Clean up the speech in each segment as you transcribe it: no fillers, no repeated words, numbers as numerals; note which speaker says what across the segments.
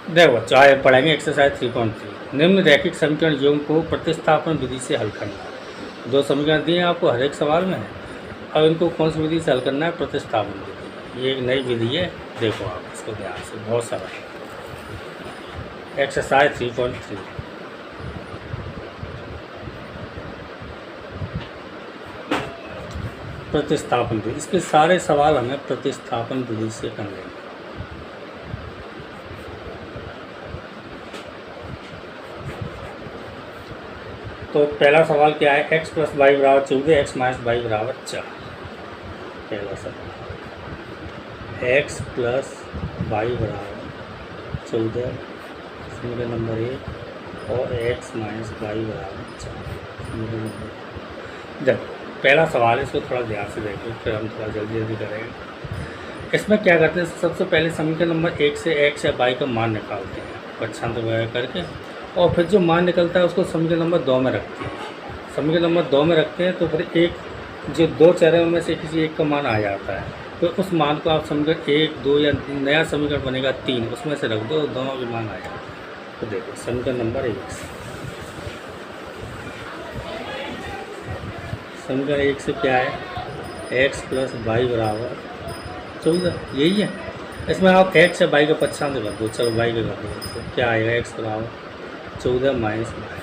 Speaker 1: देखो बच्चों, आगे पढ़ेंगे एक्सरसाइज 3.3। निम्न रैखिक समीकरण योग को प्रतिस्थापन विधि से हल करना। दो समीकरण दिए हैं आपको हर एक सवाल में, अब इनको कौन सी विधि से हल करना है? प्रतिस्थापन विधि। ये एक नई विधि है, देखो आप इसको ध्यान से, बहुत सारा। एक्सरसाइज 3.3 प्रतिस्थापन विधि। इसके सारे सवाल हमें प्रतिस्थापन विधि से करने हैं। तो पहला सवाल क्या है? x प्लस वाई बराबर 14, x माइनस वाई बराबर 4। पहला सवाल x प्लस वाई बराबर 14, समीकरण नंबर 1, और x माइनस वाई बराबर 4, समीकरण नंबर। देखो पहला सवाल, इसको थोड़ा ध्यान से देखो, फिर हम थोड़ा जल्दी जल्दी करेंगे। इसमें क्या करते हैं? सबसे पहले समीकरण नंबर 1 से x या y का मान निकालते हैं पक्षांतर वगैरह करके, और फिर जो मान निकलता है उसको समीकरण नंबर 2 में रखते हैं। समीकरण नंबर 2 में रखते हैं तो फिर एक जो दो चरों में से किसी एक का मान आ जाता है, तो उस मान को आप समीकरण 1, 2 या नया समीकरण बनेगा 3, उसमें से रख दो, दोनों के मान आ जाए। तो देखो समीकरण नंबर 1 से, समीकरण 1 से क्या है? x प्लस वाई बराबर 14, यही है। इसमें आप x या y का पक्षांतर कर दो, चलो y का कर दो, तो क्या आएगा? x बराबर 14 माइनस वाई।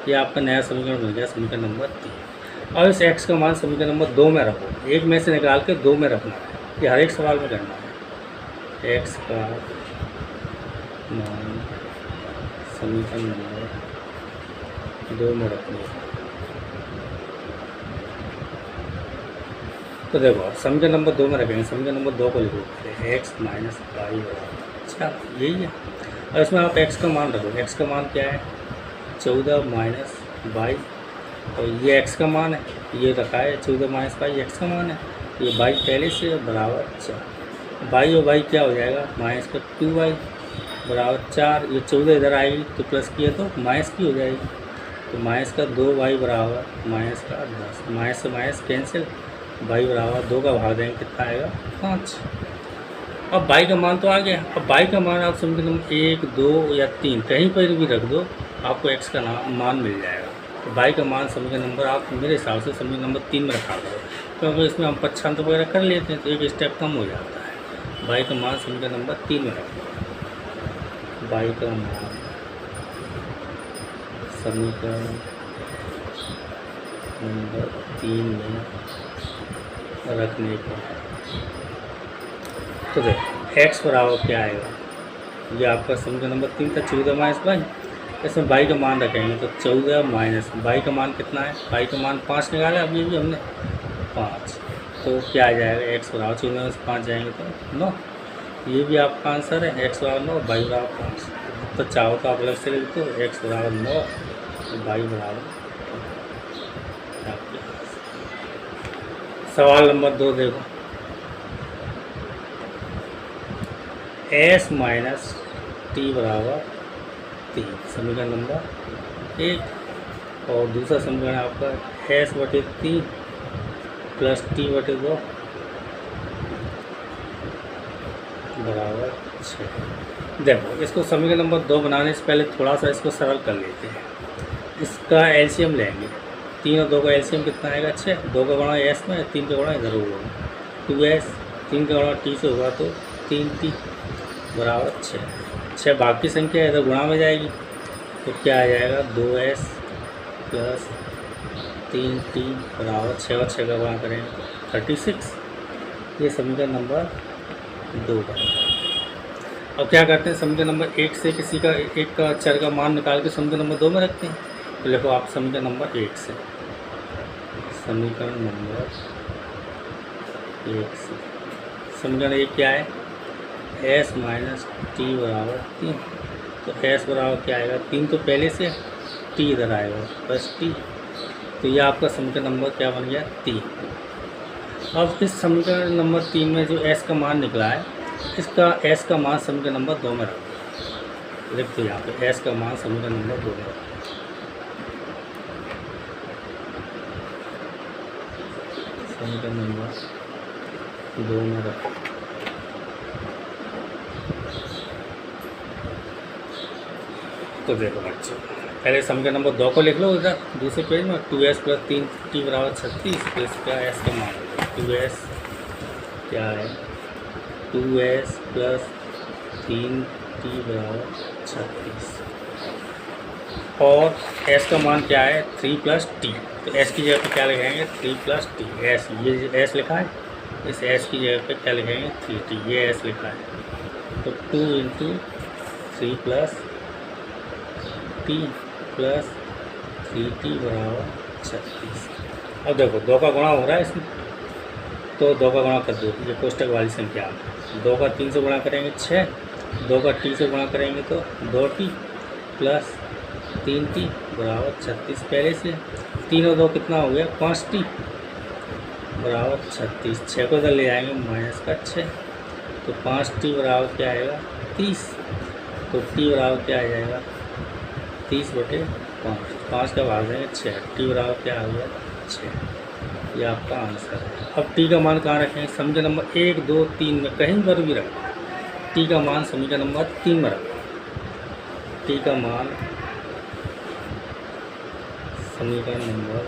Speaker 1: ये आपका नया समीकरण बन गया, समीकरण नंबर 3। और इस x का मान समीकरण नंबर 2 में रखो, एक में से निकाल के 2 में रखना है, ये हर एक सवाल में करना है। x का मान समीकरण नंबर 2 में रखना है। तो देखो समीकरण नंबर 2 में रखेंगे, समीकरण नंबर 2 को लिखो, x माइनस वाई बराबर, अच्छा यही है। और इसमें आप x का मान रखो, x का मान क्या है? 14 माइनस वाई, और ये x का मान है, ये रखा है 14 माइनस वाई, x का मान है, ये y पहले से बराबर 4। वाई और y क्या हो जाएगा? माइनस का 2y बराबर 4। ये 14 इधर आएगी तो प्लस की है तो माइनस की हो जाएगी, तो माइनस का 2y बराबर माइनस का 10। माइनस से माइनस कैंसिल, y बराबर 2 का भाग देंगे, कितना आएगा? 5। अब y का मान तो आ गया। अब y का मान आप समीकरण नंबर 1, 2 या 3 कहीं पर भी रख दो, आपको x का मान मिल जाएगा। तो y का मान समीकरण नंबर आप मेरे हिसाब से समीकरण नंबर 3 में रखा करो, क्योंकि इसमें हम पक्षांतर वगैरह कर लेते हैं तो एक स्टेप कम हो जाता है। y का मान समीकरण नंबर 3 में रखो, y का मान समीकरण नंबर 3 में रखने पर, तो देखो x बराबर क्या आएगा? ये आपका समीकरण नंबर 3 था, 14 माइनस वाई। इसमें y का मान रखेंगे तो 14 माइनस y का मान कितना है? y का मान 5 निकाला अभी भी हमने, 5। तो क्या आ जाएगा? x बराबर 14 में 5 जाएंगे तो 9। ये भी आपका आंसर है, x बराबर 9, y बराबर 5। तो चाहो तो आप अलग से लिख दो, x बराबर 9, y बराबर। सवाल नंबर 2 देखो, s माइनस टी बराबर 3, समीकरण नंबर 1। और दूसरा समीकरण आपका s/3 प्लस t/2 बराबर 6। देखो इसको समीकरण नंबर 2 बनाने से पहले थोड़ा सा इसको सरल कर लेते हैं। इसका एलसीएम लेंगे, 3 और 2 का एलसीएम कितना आएगा? 6। 2 का गुणा s में, 3 का गुणा इधर होगा 2s, 3 का गुणा t से होगा तो 3t बराबर 6। 6 भाग की संख्या है तो गुणा में जाएगी, तो क्या आ जाएगा? 2s प्लस 3t बराबर 6 और 6 का गुणा करेंगे 36। ये समीकरण नंबर 2 का। अब क्या करते हैं? समीकरण नंबर 1 से किसी का एक का चर का मान निकाल के समीकरण नंबर 2 में रखते हैं। तो देखो आप समीकरण नंबर 1 से, समीकरण नंबर 1 से, समीकरण 1 क्या है? s माइनस टी बराबर 3। तो s बराबर क्या आएगा? 3 तो पहले से, t इधर आएगा प्लस t। तो ये आपका समीकरण नंबर क्या बन गया? 3। अब इस समीकरण नंबर 3 में जो s का मान निकला है, इसका s का मान समीकरण नंबर 2 में रखो, लिख दो यहाँ पे s का मान समीकरण नंबर 2 में रखो। समीकरण नंबर 2 में रखो। तो देखो बच्चों, पहले समीकरण नंबर 2 को लिख लो इधर दूसरे पेज में। 2s प्लस 3t बराबर 36। तो इसका s का मान 2s क्या है, 2s प्लस 3t बराबर 36 और s का मान क्या है 3 प्लस टी। तो s की जगह पे क्या लिखेंगे 3 प्लस टी। s ये s लिखा है, इस s की जगह पे क्या लिखेंगे 3t, ये s लिखा है। तो 2 into 3 plus T plus 3t बराबर 36। अब देखो 2 का गुणा हो रहा है इसमें, तो 2 का गुणा कर दो, ये कोष्टक वाली संख्या। 2 का 3 से गुणा करेंगे 6, 2 का t से गुणा करेंगे तो 2t प्लस 3t बराबर 36। पहले से 3 और 2 कितना हो गया 5t बराबर 36। 6 को इधर ले आएंगे माइनस का 6, तो 5t बराबर क्या आएगा 30। तो t बराबर क्या आ जाएगा 30/5। 5 का भाग देंगे 6, t बराबर क्या आ गया 6। ये आपका आंसर है। अब t का मान कहाँ रखेंगे, समीकरण नंबर 1 2 3 में कहीं पर भी रखें। t का मान समीकरण नंबर 3 में रखें। t का मान समीकरण नंबर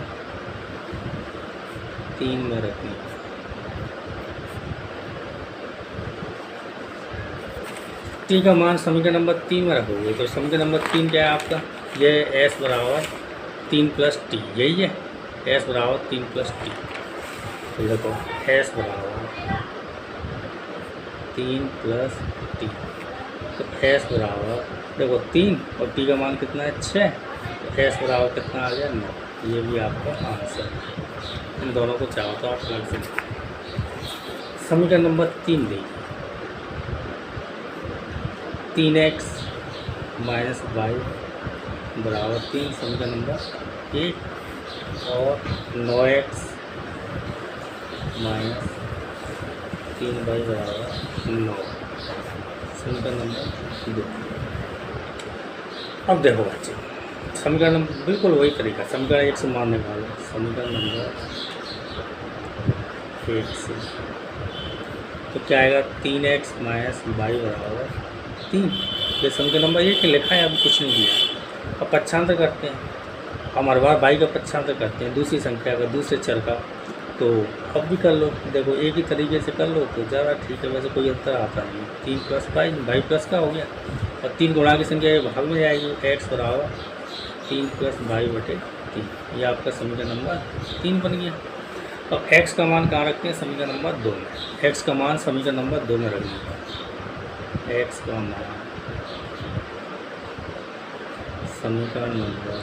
Speaker 1: 3 में रखें। t का मान समीकरण नंबर 3 में रखोगे तो समीकरण नंबर 3 क्या है आपका, ये s बराबर 3 प्लस टी, यही है s बराबर 3 प्लस टी। तो देखो s बराबर 3 प्लस टी, तो s बराबर देखो 3 और t का मान कितना है 6, तो s बराबर कितना आ गया 9। ये भी आपका आंसर है। इन दोनों को चाहो तो आप अलग से समीकरण नंबर 3 देखिए, 3x माइनस वाई बराबर 3 समीकरण नंबर 1 और 9x माइनस 3y बराबर 9 समीकरण नंबर 2। अब देखो बच्चे, समीकरण नंबर बिल्कुल वही तरीका, समीकरण 1 से मान निकालो। समीकरण नंबर 1 से तो क्या आएगा 3x माइनस वाई बराबर 3। ये समीकरण नंबर 1 लिखा है, अभी कुछ नहीं दिया। अब पक्षांतर करते हैं, हम हर बार बाई का पक्षांतर करते हैं दूसरी संख्या का, दूसरे चर का। तो अब भी कर लो, देखो एक ही तरीके से कर लो तो ज़्यादा ठीक है, वैसे कोई अंतर आता नहीं। 3 प्लस बाई प्लस का हो गया और 3 गुणा की संख्या ये भाग में जाएगी, x बराबर 3 प्लस बाई/3। ये आपका समीकरण नंबर 3 बन गया। अब x का मान कहाँ रखते हैं, समीकरण नंबर 2 में। x का मान समीकरण नंबर 2 में रखिएगा। x का मान समीकरण नंबर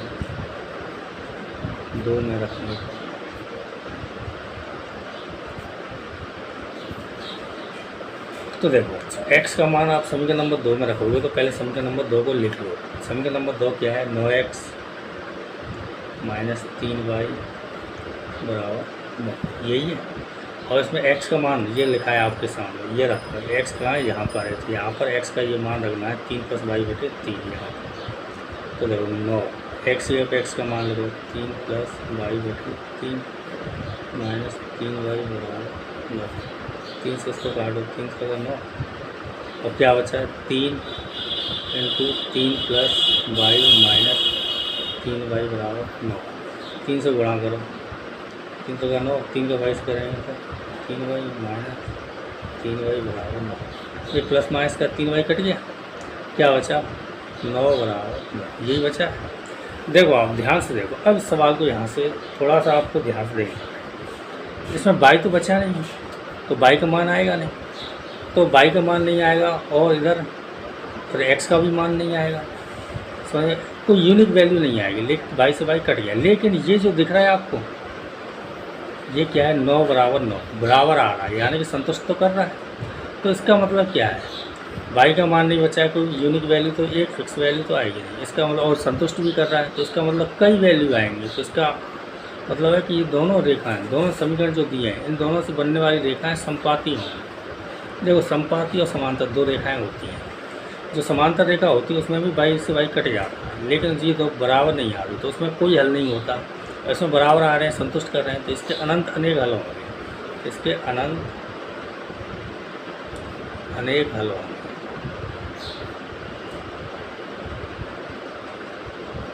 Speaker 1: 2 में रखने का तो देखो अच्छा, x का मान आप समीकरण नंबर 2 में रखोगे तो पहले समीकरण नंबर 2 को लिख लो। समीकरण नंबर 2 क्या है 9x माइनस 3y बराबर 9, यही है। और इसमें x का मान ये लिखा है आपके सामने, ये रखो। x कहाँ है, यहाँ पर है, तो यहाँ पर x का ये मान रखना है 3 प्लस y/3 यहाँ पर। तो देखो 9 x ये पे x का मान लिखो 3 प्लस y/3 माइनस 3y बराबर 9। 3 से इसको काटो, 3 से 9 और क्या बचा है 3 into 3 plus Y minus 3y बराबर 9। 3 से गुणा करो, 3 से 9, 3 का 22 करेंगे तो 3y माइनस 3y बराबर 9। ये प्लस माइनस का 3y कट गया, क्या बचा 9 बराबर 9, यही बचा। देखो आप ध्यान से देखो, अब इस सवाल को यहाँ से थोड़ा सा आपको ध्यान से देखना। इसमें बाई तो बचा नहीं, तो बाई का मान आएगा नहीं, तो बाई का मान नहीं आएगा और इधर फिर एक्स का भी मान नहीं आएगा, समझे। कोई यूनिक वैल्यू नहीं आएगी, लेकिन बाई से बाई कट गया। लेकिन ये जो दिख रहा है आपको, ये क्या है 9 बराबर 9 बराबर आ रहा है, यानी कि संतुष्ट तो कर रहा है। तो इसका मतलब क्या है, बाई का मान नहीं बचा है, कोई यूनिक वैल्यू तो एक फिक्स वैल्यू तो आएगी नहीं। इसका मतलब और संतुष्ट भी कर रहा है, तो इसका मतलब कई वैल्यू आएंगे। तो इसका मतलब है कि ये दोनों रेखाएं, दोनों समीकरण जो दिए हैं, इन दोनों से बनने वाली रेखाएं समपाती होंगी। देखो समपाती और समांतर दो रेखाएं होती हैं। जो समांतर रेखा होती है उसमें भी बाई से बाई कट जाता है, लेकिन ये दो बराबर नहीं आ रही, तो उसमें कोई हल नहीं होता। इसमें बराबर आ रहे हैं, संतुष्ट कर रहे हैं, तो इसके अनंत अनेक हल होंगे। इसके अनंत अनेक हल होंगे।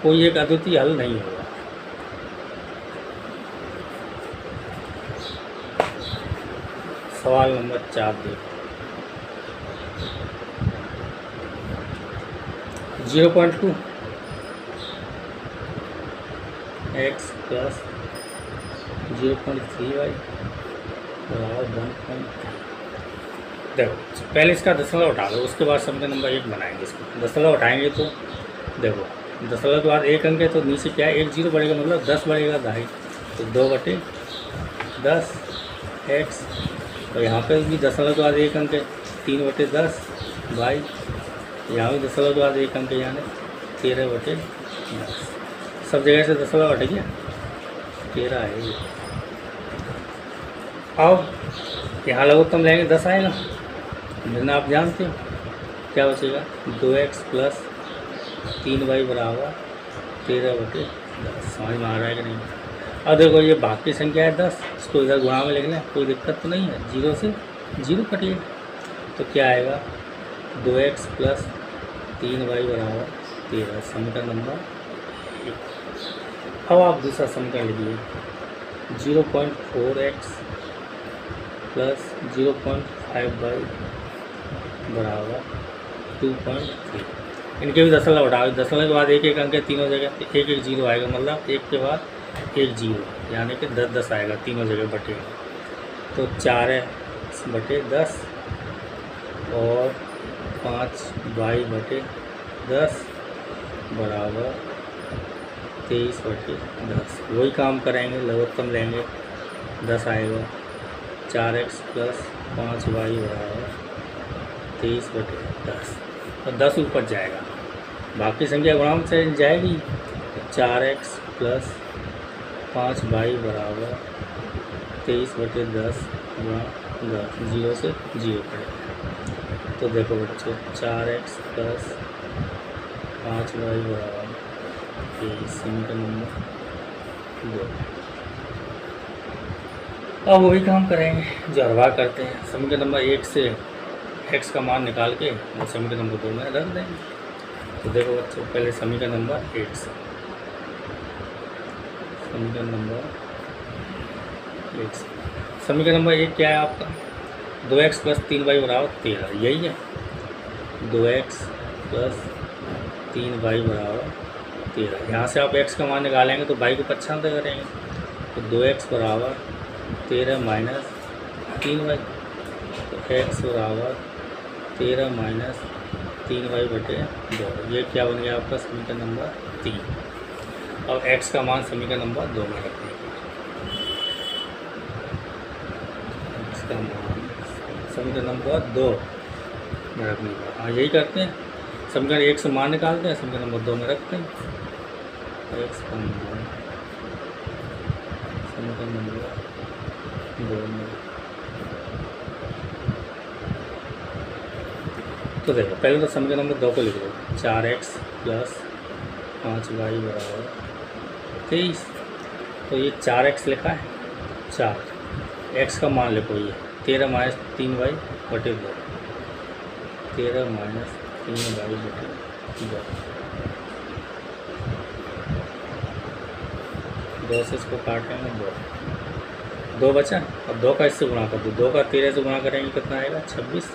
Speaker 1: कोई एक अद्वितीय हल नहीं होगा। सवाल नंबर 4 देखो, 0.2 x प्लस 0.3y बराबर 1.3। देखो पहले इसका दशमलव उठा दो, उसके बाद समीकरण नंबर 1 बनाएंगे। इसको दशमलव उठाएंगे तो देखो दशमलव के बाद 1 अंक है तो नीचे क्या है, 1 0 बढ़ेगा, मतलब 10 बढ़ेगा 2.5, तो 2/10 x। और यहाँ पे भी दशमलव के बाद 1 अंक है, 3/10 y। यहाँ भी दशमलव के बाद 1 अंक है, यानी 13/10। सब जगह से दशमलव हट गया, 13 है ये। अब यहाँ लघुत्तम लेंगे 10 आएगा, जितना आप जानते हो क्या बचेगा, 2x प्लस 3y बराबर 13/10। समझ में आ रहा है कि नहीं। अब देखो ये भाग की संख्या है 10, इसको इधर गुणा में लिख लें, कोई दिक्कत तो नहीं है, 0 से 0 कटिए तो क्या आएगा, 2x प्लस 3y बराबर 13। समीकरण नंबर 1। अब आप दूसरा समीकरण लिखिए, 0.4x प्लस 0.5y बराबर 2.3। इनके भी दशमलव उठाओ, दशमलव के बाद 1 अंक है तीनों जगह, 1 0 आएगा, मतलब 1 के बाद 1 0, यानी कि 10 आएगा तीनों जगह बटेगा। तो 4x/10 और 5y/10 बराबर 23/10। वही काम करेंगे, लघुत्तम लेंगे, 10 आएगा, 4x प्लस 5y बराबर 23/10, और 10 ऊपर जाएगा, बाकी संख्या गुणा में चली जाएगी। 4x प्लस 5y बराबर 23/10 गुणा 10, 0 से 0 पड़ेगा। तो देखो बच्चों, 4x प्लस 5y बराबर 23, समीकरण नंबर 2। अब वही काम करेंगे जो हर बार करते हैं, समीकरण नंबर 1 से x का मान निकाल के और समीकरण नंबर 2 में रख देंगे। तो देखो बच्चों, पहले समीकरण नंबर 1 से, समीकरण नंबर 1 से, समीकरण नंबर 1 क्या है आपका, 2x प्लस 3y बराबर 13, यही है, 2x प्लस 3y बराबर 13। यहाँ से आप x का मान निकालेंगे तो y को पक्षांतर करेंगे, तो 2x बराबर 13 माइनस 3y, तो x बराबर 13 माइनस 3y/2। ये क्या बन गया आपका, समीकरण नंबर 3। और x का मान समीकरण नंबर 2 में रखने का, x का मान समीकरण नंबर 2 में रखने का। हाँ यही करते हैं, समीकरण 1 से मान निकालते हैं, समीकरण नंबर 2 में रखते हैं, x का मान समीकरण नंबर 2 में। तो देखो पहले तो समीकरण नंबर 2 को लिख लो, 4x प्लस 5y बराबर 23। तो ये 4x लिखा है, 4 x का मान लिखो, ये 13 माइनस 3y/2, 13 माइनस 3y/2, 2 से इसको काटेंगे, 2 बचा, अब 2 का इससे गुणा कर दो, 2 का 13 से गुणा करेंगे कितना आएगा, 26।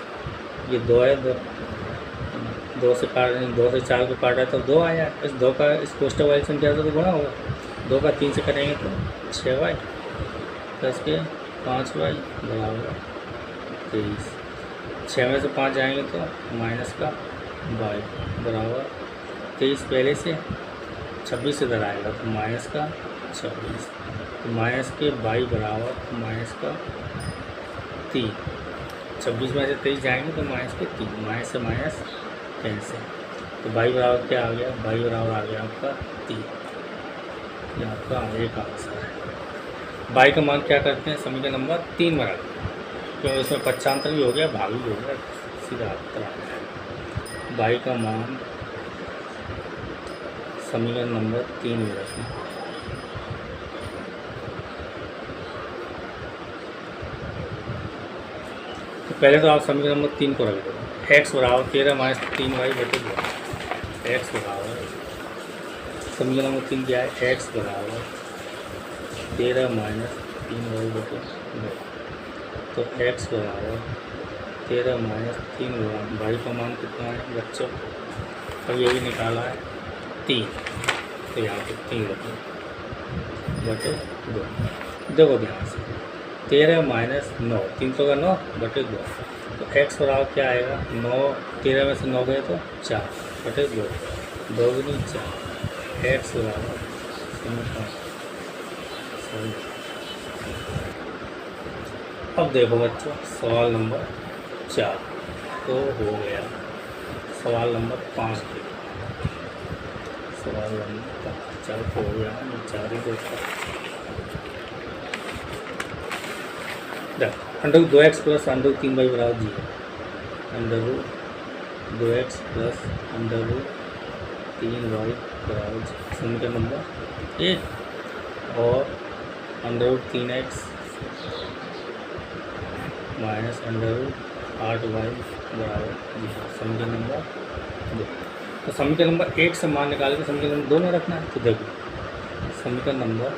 Speaker 1: ये 2 है, 2 से काट, 2 से 4 को काटा है तो 2 आया। इस 2 का इस कोष्ठक वाली संख्या से तो गुणा होगा, 2 का 3 से करेंगे तो 6y प्लस के 5y बराबर 23। 6 में से 5 जाएंगे तो माइनस का y बराबर 23। पहले से 26 इधर आएगा तो माइनस का 26, तो माइनस के y बराबर माइनस का 3। 26 में से 23 जाएंगे तो माइनस के 3, माइनस से माइनस कैंसिल, तो y बराबर क्या आ गया, y बराबर आ गया आपका 3। ये आपका आगे का आंसर है। y का मान क्या करते हैं, समीकरण नंबर 3 में रखते हैं, क्योंकि इसमें पक्षांतर भी हो गया, भाग भी हो गया, सीधा उत्तर आ गया। y का मान समीकरण नंबर 3 में रखना। तो पहले तो आप समीकरण नंबर 3 को रख दो, x बराबर 13 माइनस 3y/2, x बराबर समीकरण नंबर 3 क्या है, एक्स बराबर 13 माइनस 3y/2। तो एक्स बराबर 13 माइनस 3 y का मान कितना है बच्चों, अब ये भी निकाला है 3, तो यहाँ पे 3/2। देखो ध्यान से, 13 माइनस 9, 3 तो का 9/2, तो एक्स बराबर क्या आएगा, 9, 13 में से 9 गए तो 4/2, 2 गुनी 4, एक्स बराबर सही। अब देखो बच्चों सवाल नंबर 4 तो हो गया, सवाल नंबर 5 के सवाल नंबर 4 हो गया, 4 ही देखा। Under 2x plus under 3y बराबर 0, under 2x plus under 3y बराबर 0, समीकरण नंबर 1। और under 3x minus under 8y बराबर 0, समीकरण नंबर 2। तो समीकरण नंबर 1 से मान निकाल के समीकरण नंबर 2 में रखना है। तो देखो समीकरण नंबर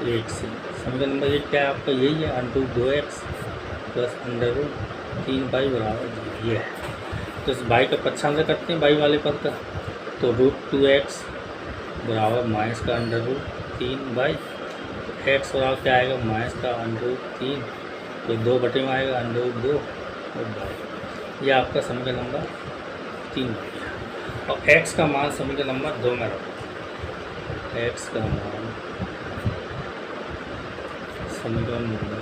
Speaker 1: 1 से समीकरण नंबर 1 क्या है आपका, यही है, under 2x plus under 3y बराबर 0, ये है। तो इस y का पक्षांतर करते हैं y वाले पद का, तो √2x बराबर माइनस का अंडर 3y, तो x बराबर क्या आएगा, माइनस का अंडर 3, तो 2 बटे में आएगा अंडर 2 और y। यह आपका समीकरण नंबर 3 हो गया। और x का मान समीकरण नंबर 2 में रखो, x का मान समीकरण नंबर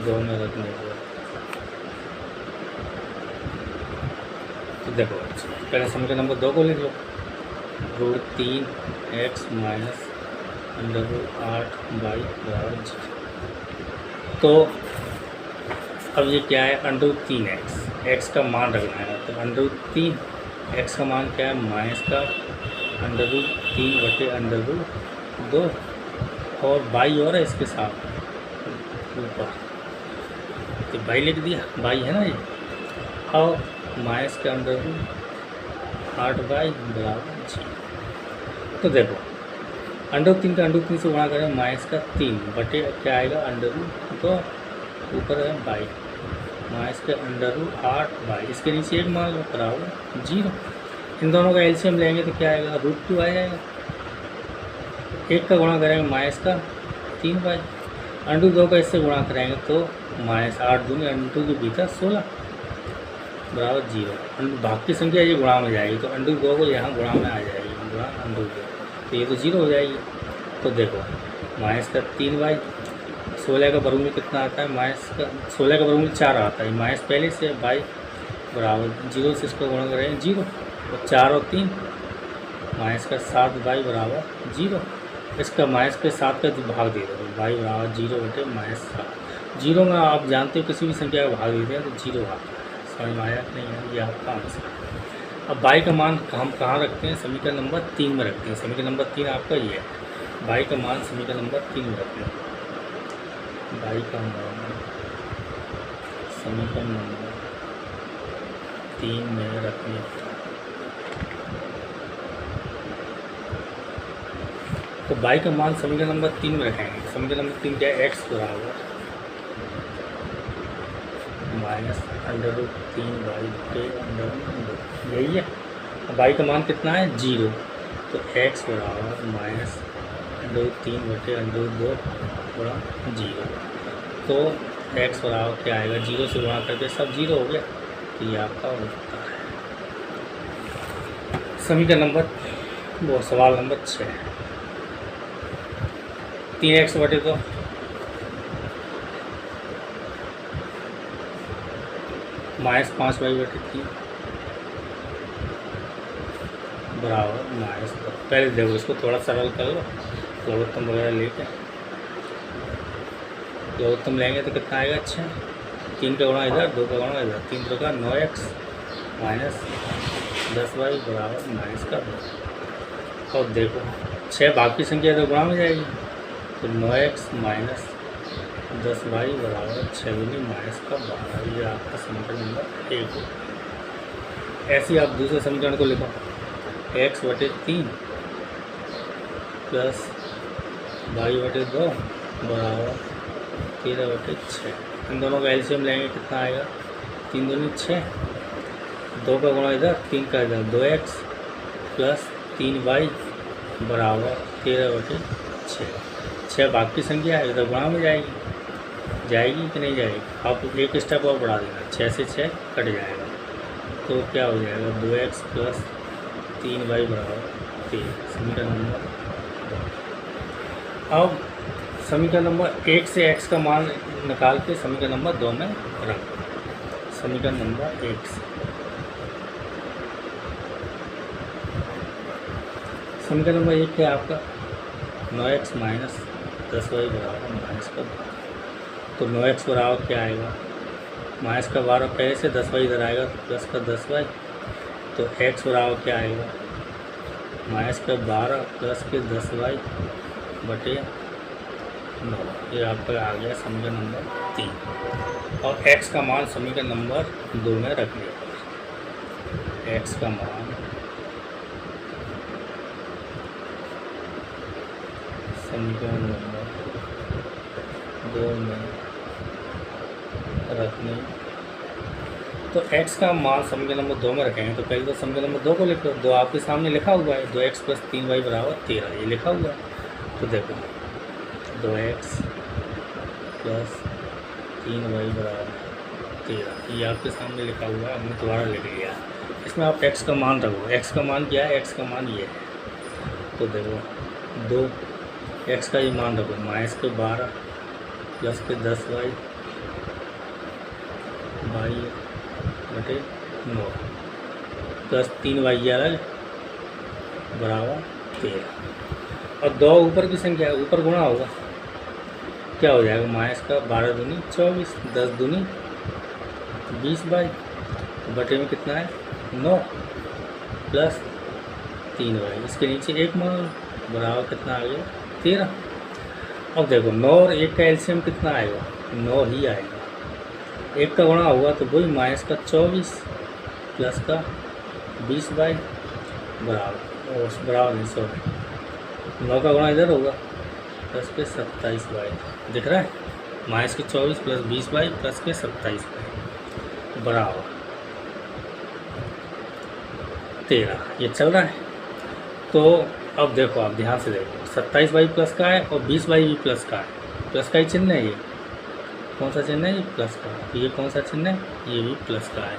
Speaker 1: 2 में रखने को, तो देखो पहले समीकरण नंबर 2 को लिख लो, √3x माइनस अंडर 8y बराबर 0। तो अब ये क्या है, अंडर 3x, x का मान रखना है, तो अंडर 3x का मान क्या है, माइनस का अंडर 3 बटे अंडर 2 और y और है इसके साथ ऊपर, तो y लिख दिया, y है ना ये, और माइनस का अंडर 8y बराबर 0। तो देखो अंडर 3 का अंडर 3 से गुणा करें, माइनस का 3 बटे क्या आएगा अंडर 2, ऊपर है y, माइनस के अंडर 8y, इसके नीचे 1 मान लो, बराबर 0। इन दोनों का एलसीएम लेंगे तो क्या आएगा, √2 आ जाएगा, 1 का गुणा करेंगे माइनस का 3y, अंडर 2 का इससे गुणा करेंगे तो माइनस 8 दूनी अंडर के भीतर 16 बराबर 0। भाग की संख्या ये गुणा में जाएगी, तो अंडर 2 को यहाँ गुणा में आ जाएगी, गुणा अंडर 2, तो ये तो 0 हो जाएगी। तो देखो माइनस का 3y, 16 का वर्गमूल कितना आता है, माइनस का 16 का वर्गमूल 4 आता है, माइनस पहले से y बराबर 0 से इसको गुणा करेंगे 0, तो 4 और 3 माइनस का 7y बराबर 0, इसका माइनस के 7 का भाग दे दो, y बराबर 0 बटे माइनस 7। 0 में आप जानते हो किसी भी संख्या का भाग देते हैं तो 0 आता है, समझ में आया नहीं है, ये आपका आंसर। अब y का मान हम कहाँ रखते हैं, समीकरण नंबर 3 में रखते हैं, समीकरण नंबर 3 आपका ये है, y का मान समीकरण नंबर 3 में रखते हैं, y का मान समीकरण नंबर 3 में रखने। तो y का मान समीकरण नंबर 3 में रखेंगे, समीकरण नंबर 3 क्या है, x बराबर माइनस अंडर 3y बटे अंडर 2, यही है। y का मान कितना है 0, तो x बराबर माइनस अंडर 3 बटे अंडर 2 गुणा 0, तो x बराबर क्या आएगा, 0 से गुणा करके सब 0 हो गया, तो ये आपका उत्तर है। समीकरण नंबर वो सवाल नंबर 6, 3x बटे 2 माइनस 5y बटे 3 बराबर माइनस 2। पहले देखो इसको थोड़ा सरल कर लो, लघुत्तम वगैरह लेके, लघुत्तम लेंगे तो कितना आएगा, 6, 3 का गुणा इधर, 2 का गुणा इधर, 3 प्रकार 9x माइनस 10y बराबर माइनस का 2। और देखो 6 भाग की संख्या तो गुणा में जाएगी, तो 9x माइनस 10y बराबर 6 गुनी माइनस का 12, ये आपका समीकरण नंबर 1 हो। ऐसे ही आप दूसरे समीकरण को लिखो, एक्स बटे 3 प्लस वाई बटे 2 बराबर 13 बटे 6। इन दोनों का एलसीएम लेंगे कितना आएगा, 3 दूनी 6, 2 का गुणा इधर 3 का इधर 2x प्लस 3y बराबर 13 बटे 6। 6 भाग की संख्या है, इधर गुणा में जाएगी कि नहीं जाएगी। आप एक स्टेप और बढ़ा देना, 6 से 6 कट जाएगा तो क्या हो जाएगा 2x प्लस 3y बराबर 13। समीकरण नंबर 2। अब समीकरण नंबर 1 से x का मान निकाल के समीकरण नंबर 2 में रख दो। समीकरण नंबर 1 से समीकरण नंबर 1 क्या है आपका, 9x माइनस 10y बराबर माइनस का 12। तो 9x बराबर क्या आएगा, माइनस का 12 पहले से 10y इधर आएगा तो प्लस का 10y। तो x बराबर क्या आएगा, माइनस का 12 प्लस के 10y बटे 9। ये आपका आ गया समीकरण नंबर 3। और x का मान समीकरण नंबर 2 में रख लिया। x का मान समीकरण नंबर 2 में रखने, तो x का मान समीकरण नंबर 2 में रखेंगे तो पहले तो समीकरण नंबर 2 को लिखो। 2 आपके सामने लिखा हुआ है, 2x प्लस 3y बराबर 13, ये लिखा हुआ है। तो देखो 2x प्लस 3y बराबर 13, ये आपके सामने लिखा हुआ है, हमने दोबारा लिख लिया। इसमें आप x का मान रखो। x का मान क्या है, x का मान ये है। तो देखो 2x का ये मान रखो, माइनस के 12 प्लस के 10y बटे 9 प्लस 3y अलग बराबर 13। और 2 ऊपर की संख्या है, ऊपर गुणा होगा, क्या हो जाएगा, माइनस का 12 दूनी 24, 10 दूनी 20y बटे में कितना है 9 प्लस 3y, इसके नीचे 1 मान बराबर कितना आ गया 13। अब देखो 9 और 1 का एलसीएम कितना आएगा, 9 ही आएगा। 1 का गुणा हुआ तो वही माइनस का 24 प्लस का 20y बराबर नहीं, सॉरी 9 का गुणा इधर होगा प्लस के 27y, दिख रहा है, माइनस के 24 प्लस 20y प्लस के 27y बराबर 13। ये चल रहा है। तो अब देखो, आप ध्यान से देखो, 27y प्लस का है और 20y भी प्लस का है। प्लस का ही चिन्ह है, ये कौन सा चिन्ह है, ये प्लस का। तो ये कौन सा चिन्ह है, ये भी प्लस का है,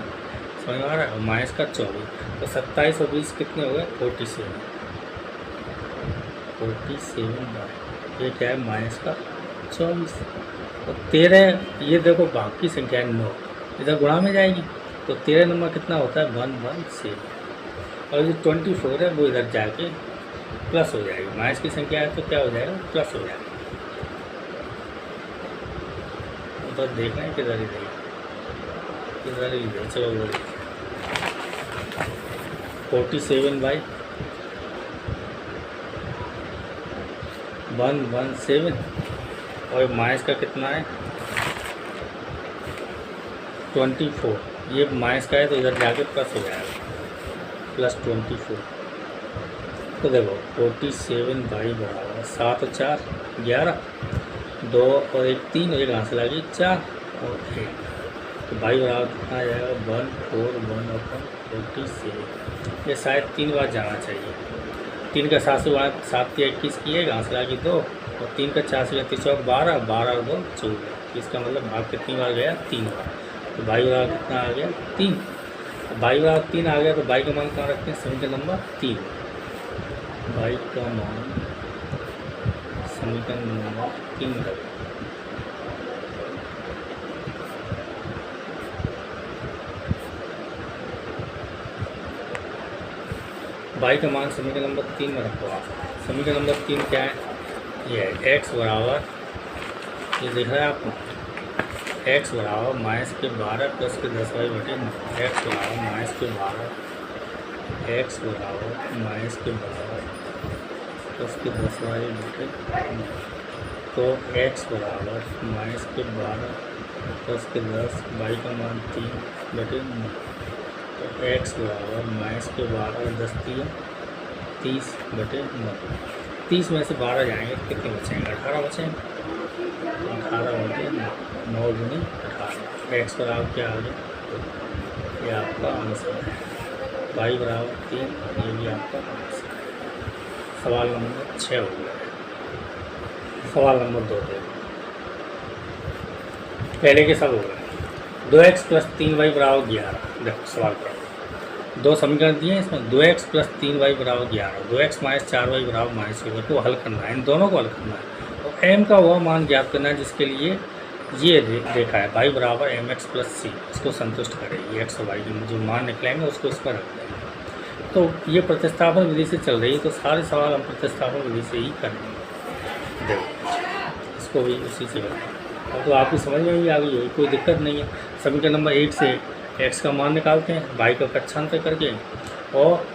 Speaker 1: समझ में आ रहा है। और माइनस का 24, तो 27 और 20 कितने हो गए 47 बाय, ये क्या है माइनस का 24 और 13। ये देखो भाग की संख्या है 9, इधर गुणा में जाएगी तो 13 नंबर कितना होता है 117। और जो 24 है वो इधर जाके प्लस हो जाएगी, माइनस की संख्या है तो क्या हो जाएगा प्लस हो जाएगा। तो देखना है किधर ही दे, चलो उधर 47 बाई 117 और माइनस का कितना है 24। ये माइनस का है तो इधर जाके प्लस हो जाएगा, प्लस 24। तो देखो 47 बाई बराबर 7 और 4 11, 2 और 1 3, और 1 हाथ से लगी 4 और 1, तो बाई बराबर कितना आ जाएगा 141/47। ये शायद 3 बार जाना चाहिए। 3 का 7 से 7 की 21 की है, घास लगी 2, और 3 का 4 से 33 और 12, 12 और 2 14। इसका मतलब भाग कितनी बार गया 3 बार। तो बाई बराबर कितना आ गया 3। बाई बराबर 3 आ गया तो बाई का मान कहाँ रखते हैं समीकरण नंबर 3। बाई का मान समीकरण नंबर 3 रखें। बाई का मान समीकरण नंबर 3 में रखो आप। समीकरण नंबर 3 क्या है, ये है x बराबर, ये दिख रहा है आपको, x बराबर माइनस के 12 प्लस के 10y बटे 9। x बराबर माइनस के 12, x बराबर माइनस के 12 प्लस के 10y बटे 9। तो x बराबर माइनस के 12 प्लस के 10, बाई का मान 3 बटे 9। तो x बराबर माइनस के 12, 10 3 30/9। 30 में से 12 जाएंगे तो कितने बचेंगे? 18 बचेंगे। 18/9, 9 दूनी 18। एक्स बराबर क्या आ गया? ये आपका आंसर है। y बराबर 3, ये भी आपका आंसर है। सवाल नंबर 6 हो गया। सवाल नंबर 2 देखो, पहले के सब हो गए। 2x + 3y = 11। देखो सवाल करो, दो समीकरण दिए हैं इसमें, 2x + 3y = 11, 2x - 4y = -1 को हल करना है, इन दोनों को हल करना है। तो m का वह मान ज्ञात करना है जिसके लिए ये देखा है y = mx + c, इसको संतुष्ट करेगी। x और y की जो मान निकलेंगे उसको इस पर रख देंगे। तो ये प्रतिस्थापन विधि से चल रही है, तो सारे सवाल हम प्रतिस्थापन विधि से ही करेंगे। देखो इसको भी उसी से करेंगे। अब तो आपकी समझ में भी आ गई है, कोई दिक्कत नहीं है। समीकरण नंबर 1 से x का मान निकालते हैं y का पक्षांतर करके, और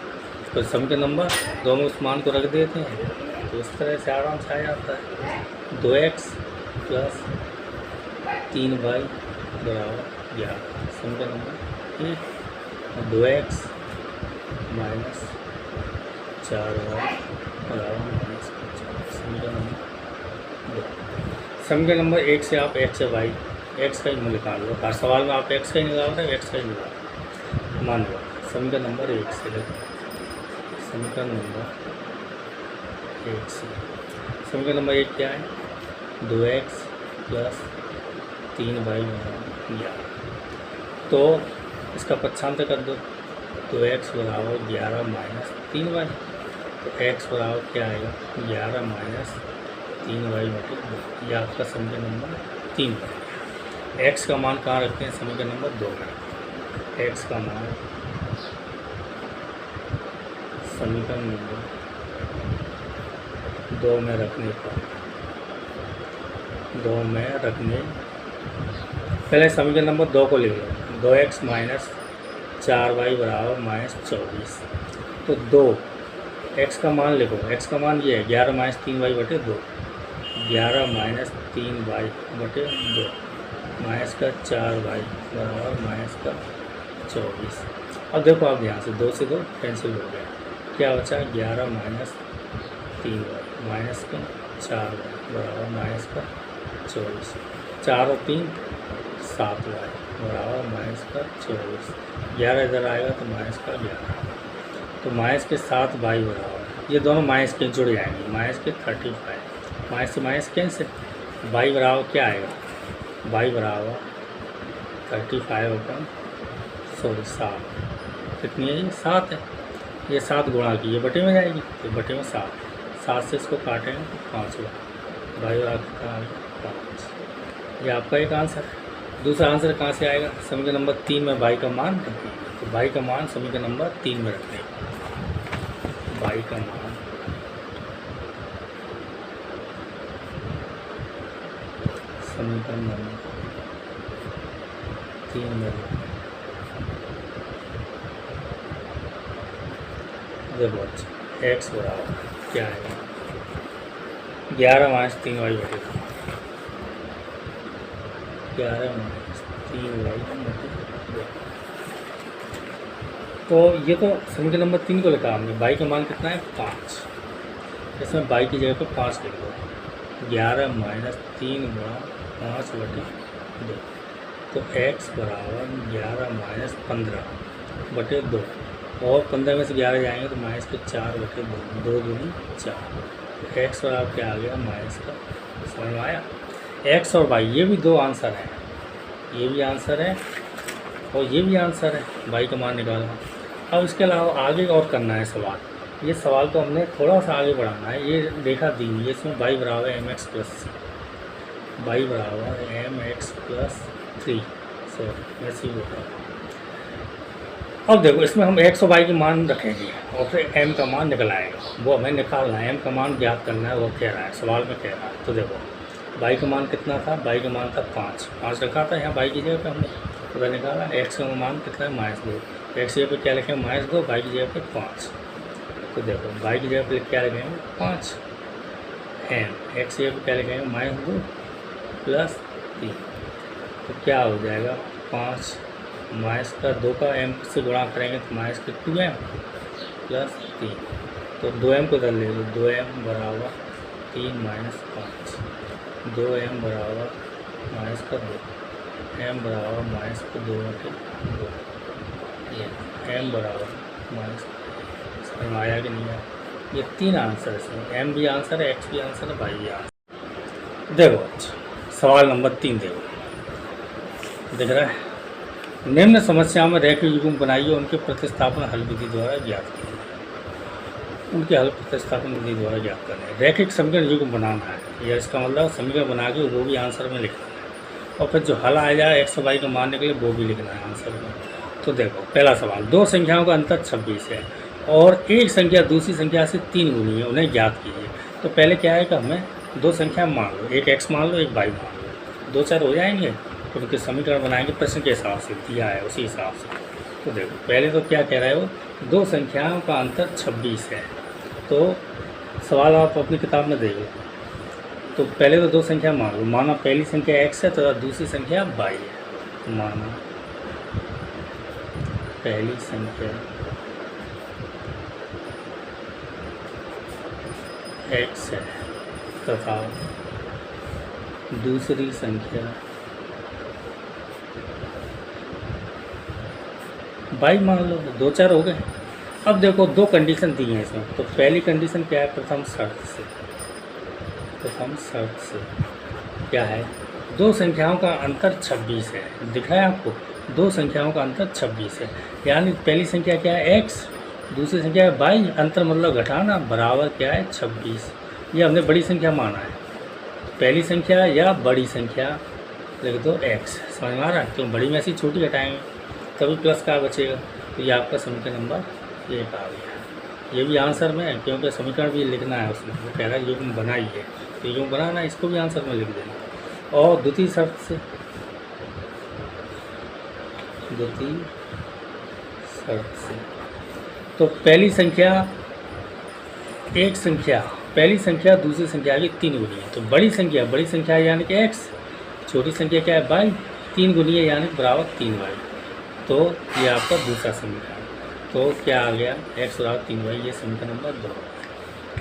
Speaker 1: फिर समीकरण नंबर 2 में उस मान को रख देते हैं, तो इस तरह से आराम से आ जाता है। 2x + 3y = 11। समीकरण नंबर 1, 2x - 4y = -50। समीकरण नंबर 2। समीकरण नंबर 1 से आप x या y, x का ही मूल्य निकाल लो। हर सवाल में आप x का ही निकाल रहे हैं, x का ही निकाल मान लो। समीकरण नंबर 1 से समीकरण नंबर 1 से समीकरण नंबर 1 क्या है? 2x + 3y = 11। तो इसका पक्षांतर कर दो, 2x = 11 - 3y, तो x बराबर क्या आएगा? 11 - 3y/2। ये आपका समीकरण नंबर 3 है। x का मान कहाँ रखते हैं? समीकरण नंबर 2 में। x का मान समीकरण नंबर 2 में रखने पर, पहले समीकरण नंबर 2 को लिख लो। 2x - 4y = -24। तो 2 x का मान लिखो, x का मान ये है 11 - 3y/2, 11 - 3y/2 -4y = -24। अब देखो आप यहाँ से 2 से 2 कैंसिल हो गया, क्या बचा? 11 - 3y -4y = -24। 4 और 3 7y = -24। 11 इधर आएगा तो -11, तो माइनस के 7y बराबर, ये दोनों माइनस के जुड़ जाएंगे, -35, माइनस से माइनस कैंसिल। y बराबर क्या आएगा? y बराबर 7। कितनी है? ये 7 है। ये 7 गुणा की, ये बटे में जाएगी, तो बटे में 7 से इसको काटेंगे तो 5 होगा। y बराबर कितना आ गया? 5। ये आपका एक आंसर है। दूसरा आंसर कहाँ से आएगा? समीकरण नंबर 3 में y का मान रखेंगे, तो y का मान समीकरण नंबर 3 में रखेंगे। y का मान समीकरण नंबर 3 में देखो, x बराबर क्या है? 11 - 3y/2, 11 - 3y/2। तो ये तो समीकरण नंबर 3 को लिखा हमने। y का मान कितना है? 5। इसमें y की जगह पर 5 लिख दो। 11 - 3 × 5/2, तो x बराबर 11 - 15/2, और 15 में से 11 जाएंगे तो -4/2, 2 दूनी 4। तो x बराबर क्या आ गया? माइनस का। समझ में आया? x और y, ये भी 2 आंसर हैं, ये भी आंसर है और ये भी आंसर है। y का मान निकालना। अब इसके अलावा आगे और करना है सवाल। ये सवाल तो हमने थोड़ा सा आगे बढ़ाना है। ये रेखा दी हुई है, इसमें y बराबर mx + c, y बराबर mx + 3, सॉरी ऐसे ही होगा। अब देखो, इसमें हम x और y के मान रखेंगे और फिर m का मान निकल आएगा, वो हमें निकालना है। m का मान ज्ञात करना है, वो कह रहा है, सवाल में कह रहा है। तो देखो y का मान कितना था? y का मान था 5 रखा था यहाँ y की जगह पे हमने, उधर निकाला। x का मान कितना है? -2। x की जगह पे क्या लिखेंगे? -2, y की जगह पे 5। तो देखो y की जगह पे क्या लिखेंगे? 5 m, x की जगह पे क्या लिखेंगे? -2 + 3, तो क्या हो जाएगा? 5 -2 का m से गुणा करेंगे तो -2m + 3, तो 2m को इधर ले लो, 2m बराबर 3 माइनस 5, 2m बराबर माइनस का 2, m बराबर माइनस का 2/2, ये m बराबर माइनस, समझ में आया कि नहीं आया? ये 3 आंसर है इसमें, m भी आंसर है, x भी आंसर है, y भी आंसर। देखो सवाल नंबर 3 देखो, दिख रहा है, निम्न समस्याओं में रैखिक युग्म बनाइए, उनके प्रतिस्थापन हल विधि द्वारा ज्ञात कीजिए। उनके हल प्रतिस्थापन विधि द्वारा ज्ञात करना है। रैखिक समीकरण युग्म बनाना है, या इसका मतलब समीकरण बना के वो भी आंसर में लिखना है, और फिर जो हल आ जाए एक्स वाई का मान निकले वो भी लिखना है आंसर में। तो देखो पहला सवाल, दो संख्याओं का अंतर 26 है और एक संख्या दूसरी संख्या से 3 गुनी है, उन्हें ज्ञात कीजिए। तो पहले क्या है कि हमें दो संख्या मान लो, एक एक्स मान लो, एक वाई मान लो, 2 4 हो जाएंगे, तो उनके समीकरण बनाएंगे प्रश्न के हिसाब से दिया है उसी हिसाब से। तो देखो पहले तो क्या कह रहा है वो, दो संख्याओं का अंतर 26 है। तो सवाल आप अपनी किताब में देखो, तो पहले तो दो संख्या मान लो, माना पहली संख्या x है तो दूसरी संख्या y है। माना पहली संख्या x है तथा दूसरी संख्या y मान लो, 2 4 हो गए। अब देखो दो कंडीशन दी हैं इसमें, तो पहली कंडीशन क्या है, प्रथम शर्त से क्या है, दो संख्याओं का अंतर 26 है, दिख रहा है आपको, दो संख्याओं का अंतर 26 है, यानी पहली संख्या क्या है x, दूसरी संख्या है y, अंतर मतलब घटाना, बराबर क्या है 26। ये हमने बड़ी संख्या माना है, पहली संख्या या बड़ी संख्या लिख दो x, समझ में आ रहा है? क्यों बड़ी में ऐसी छोटी घटाएंगे तभी प्लस का बचेगा। तो ये आपका समीकरण नंबर 1 आ गया। ये भी आंसर में है क्योंकि समीकरण भी लिखना है उसमें, वो कह रहा है युग्म बनाइए, तो युग्म बनाना है, इसको भी आंसर में लिख देना। और द्वितीय शर्त से तो पहली संख्या दूसरी संख्या की 3 गुनी है, तो बड़ी संख्या यानी कि x, छोटी संख्या क्या है y, 3 गुनी है यानी बराबर 3y। तो ये आपका दूसरा समीकरण, तो क्या आ गया, x बराबर 3y, ये समीकरण नंबर 2,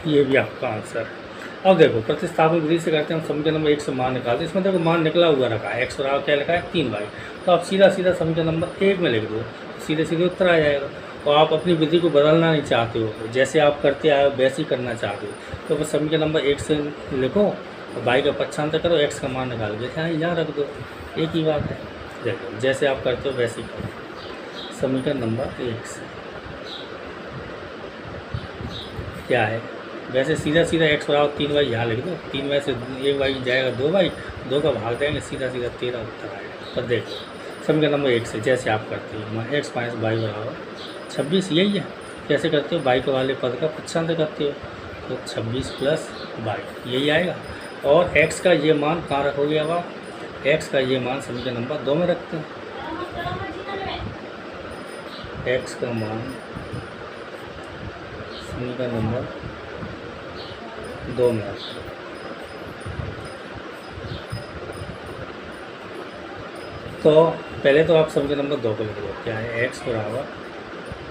Speaker 1: ये भी आपका आंसर है। अब देखो प्रतिस्थापन विधि से करते हैं हम, समीकरण नंबर 1 से मान निकालते हैं। इसमें देखो मान निकला हुआ रखा है, x बराबर क्या लिखा है 3y, तो आप सीधा समीकरण नंबर 1 में लिख दो, सीधे उत्तर आ जाएगा। और आप अपनी विधि को बदलना नहीं चाहते हो, जैसे आप करते आए हो वैसे ही करना चाहते हो, तो बस समीकरण नंबर 1 से लिखो और y का पक्षांतर करो, x का मान निकाल के यहाँ रख दो, एक ही बात है। देखो जैसे आप करते हो वैसे ही करो। समीकरण नंबर 1 से क्या है, वैसे सीधा x बराबर 3y यहाँ लिख दो, 3y से 1y जाएगा 2y, 2 का भाग देंगे, सीधा 13 उत्तर आएगा। पर देखो समीकरण नंबर 1 से जैसे आप करते हो, x माइनस y बराबर 26, यही है। कैसे करते हो, y के वाले पद का पक्षांतर करते हो, तो 26 प्लस y यही आएगा। और x का ये मान कहाँ रखोगे, अब आप x का ये मान समीकरण नंबर 2 में रखते हैं, x का मान समीकरण नंबर 2 में रखते हैं। तो पहले तो आप समीकरण नंबर 2 को लिख दो, क्या है x बराबर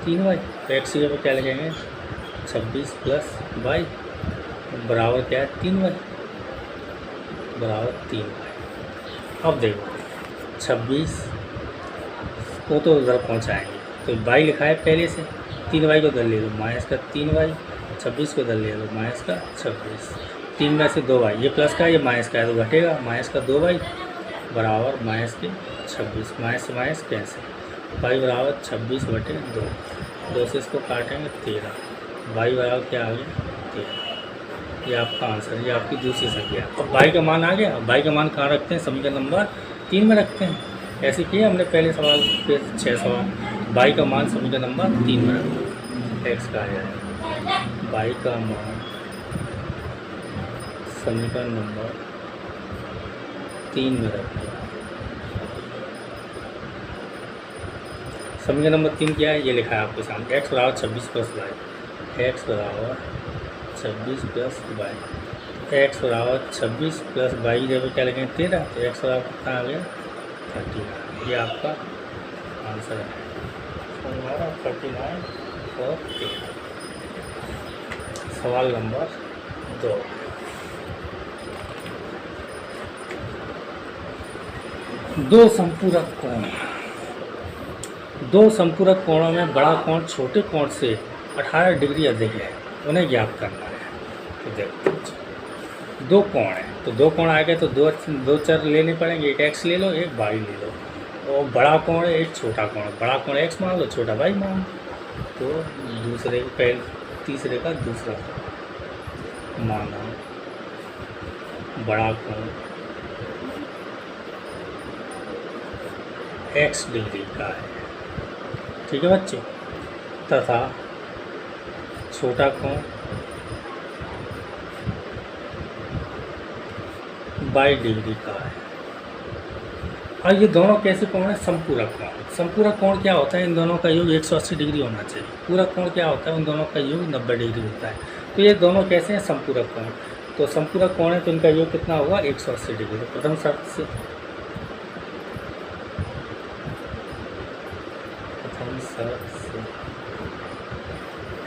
Speaker 1: 3y, तो x की जगह क्या लिखेंगे 26 प्लस y बराबर क्या है 3y, बराबर 3y। अब देखो 26 को तो उधर पहुँचाएंगे, तो y लिखा है पहले से, 3y को उधर ले लो, माइनस का 3y, 26 को उधर ले लो, माइनस का 26, 3 में से 2y, ये प्लस का ये माइनस का है तो घटेगा, माइनस का 2y बराबर माइनस के 26, माइनस से माइनस कैंसिल, y बराबर 26/2, 2 से इसको काटेंगे 13, y बराबर क्या आ गया 13। ये आपका आंसर, ये आपकी दूसरी संख्या। अब y का मान आ गया, y का मान कहाँ रखते हैं, समीकरण नंबर 3 में रखते हैं। ऐसे किए हमने पहले सवाल पे 6 सवाल, y का मान समीकरण नंबर 3 में रखते हैं, x का है y का मान समीकरण नंबर 3 में रखते हैं। समीकरण नंबर 3 क्या है, ये लिखा है आपके सामने, x बराबर 26 प्लस y, x बराबर 26 प्लस y, x बराबर 26 प्लस y की जगह क्या लिखेंगे 13, तो x बराबर कितना आ गया 39, ये आपका आंसर है, 39 और 13। सवाल नंबर 2। दो संपूरक कोण, दो संपूरक कोणों में बड़ा कोण छोटे कोण से 18 डिग्री अधिक है, उन्हें ज्ञात करना है। तो देखो दो कोण है, तो दो कोण आ गए तो दो चर लेने पड़ेंगे, एक x ले लो एक y ले लो, और बड़ा कोण है एक छोटा कोण, बड़ा कोण x मान लो छोटा y मान लो। तो दूसरे तीसरे का दूसरा माना बड़ा कोण x डिग्री का है, ठीक है बच्चों, तथा छोटा कोण y डिग्री का है। और ये दोनों कैसे कोण है? संपूरक कोण। संपूरक कोण क्या होता है? इन दोनों का योग 180 डिग्री होना चाहिए। पूरक कोण क्या होता है? उन दोनों का योग 90 डिग्री होता है। तो ये दोनों कैसे हैं? संपूरक कोण। तो संपूरक कोण है तो इनका योग कितना होगा? 180 डिग्री। तो प्रथम शर्त से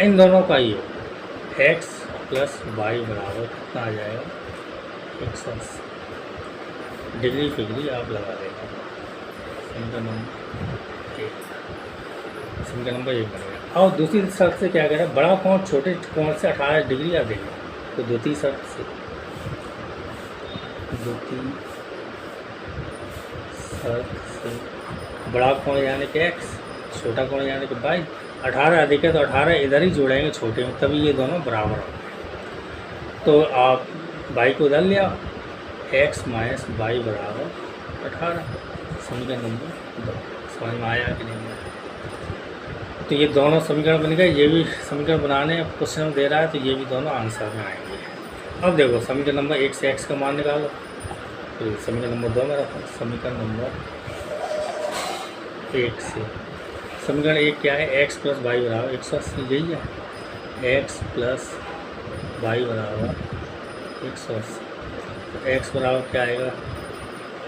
Speaker 1: इन दोनों का योग x प्लस वाई बराबर कितना आ जाएगा? 180 डिग्री फिग्री आप लगा देंगे। समीकरण नंबर 1 बनेगा। और दूसरी शर्त से क्या करें? बड़ा कोण छोटे कोण से 18 डिग्री आ देंगे। तो द्वितीय शर्त से बड़ा कोण यानी कि x, छोटा कोण यानी कि y, 18 अधिक है तो 18 इधर ही जोड़ेंगे छोटे में, तभी ये दोनों बराबर होंगे। तो आप y को उधर ले आओ, x माइनस वाई बराबर 18। समीकरण नंबर 2 समझ में आया कि नहीं आया? तो ये दोनों समीकरण बन गए। ये भी समीकरण बनाने क्वेश्चन दे रहा है तो ये भी दोनों आंसर में आएंगे। अब देखो समीकरण नंबर 1 से x का मान निकालो, तो समीकरण नंबर 2 में रखो। समीकरण नंबर 1 से समीकरण 1 क्या है? x प्लस वाई बराबर 180, यही है। x प्लस वाई बराबर 180, तो x बराबर क्या आएगा?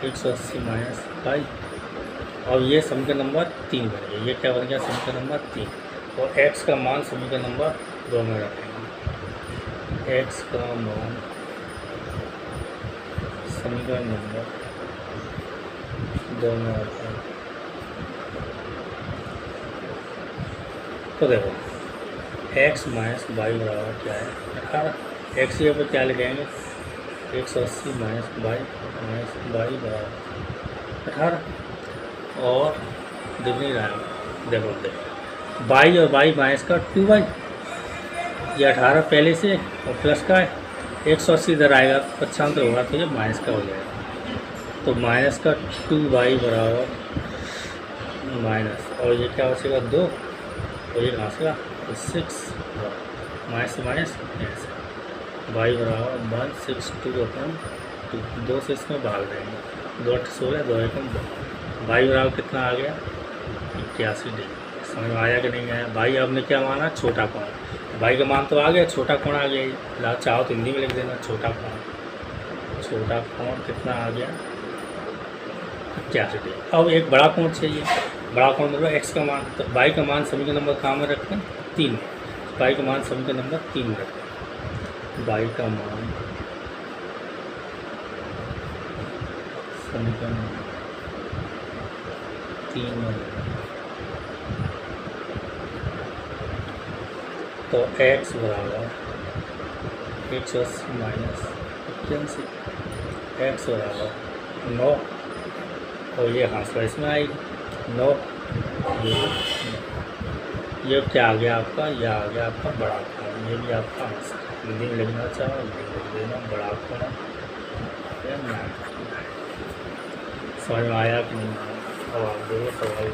Speaker 1: 180 माइनस वाई। और ये समीकरण नंबर 3 बन गया। ये क्या बन गया? समीकरण नंबर 3। और x का मान समीकरण नंबर 2 में रखेंगे। x का मान समीकरण नंबर 2 में रखेंगे। तो देखो x माइनस वाई बराबर क्या है? 18। x यहाँ पर क्या लगाएंगे? 180 माइनस वाई बराबर 18। और डिग्री रहेगा, देखो वाई और वाई माइनस का 2y, ये 18 पहले से और प्लस का है, 180 इधर आएगा, पक्षांतर होगा तो ये माइनस का हो जाएगा। तो माइनस का 2y बराबर माइनस, और ये क्या बचेगा? 2, और ये कहाँ से का? 6, माइनस से माइनस ऐसे, वाई बराबर 162/2, 2 से इसमें भाग देंगे, 2 8 16, 2 1 2। वाई बराबर कितना आ गया? 81 डिग्री। समझ में आया कि नहीं आया? भाई आपने क्या माना? छोटा कोण। भाई का मान तो आ गया, छोटा कोण आ गया। चाहो तो हिंदी में लिख देना, छोटा कोण कितना आ गया? 81 डिग्री। अब एक बड़ा कोण चाहिए। बड़ा कोण मतलब x का मान, तो y का मान समीकरण नंबर कहाँ में रखते हैं? 3 में। y का मान समीकरण नंबर 3 में रखते हैं। y का मान समीकरण नंबर 3 में, तो x बराबर 180 माइनस 81, x बराबर 9, और ये हासिल इसमें आएगी 9। ये क्या आ गया आपका? यह आ गया आपका बड़ा कोण। ये भी आपका आंसर। हिंदी में लिखना चाहो लिख देना, बड़ा कोण। समझ में आया कि नहीं? अब आप देखो सवाल